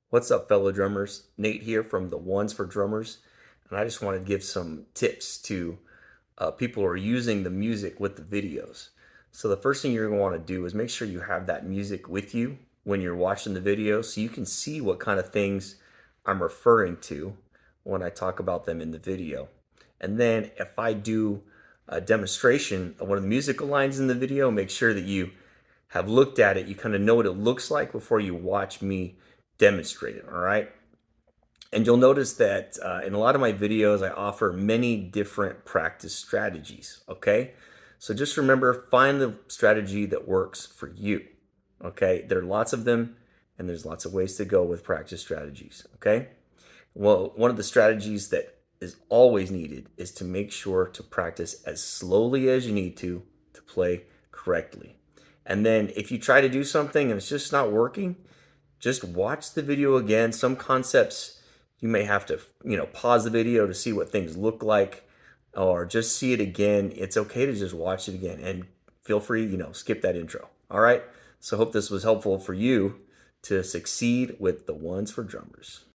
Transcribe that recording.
What's up, fellow drummers? Nate here from the Ones for Drummers, and I just want to give some tips to people who are using the music with the videos. So the first thing you're going to want to do is make sure you have that music with you when you're watching the video so you can see what kind of things I'm referring to when I talk about them in the video. And then if I do a demonstration of one of the musical lines in the video, make sure that you have looked at it, you kind of know what it looks like before you watch me demonstrate it, all right? And you'll notice that in a lot of my videos, I offer many different practice strategies, okay? So just remember, find the strategy that works for you, okay? There are lots of them, and there's lots of ways to go with practice strategies, okay? Well, one of the strategies that is always needed is to make sure to practice as slowly as you need to play correctly. And then if you try to do something and it's just not working, just watch the video again. Some concepts you may have to, pause the video to see what things look like or just see it again. It's okay to just watch it again and feel free, skip that intro. All right. So hope this was helpful for you to succeed with the Ones for Drummers.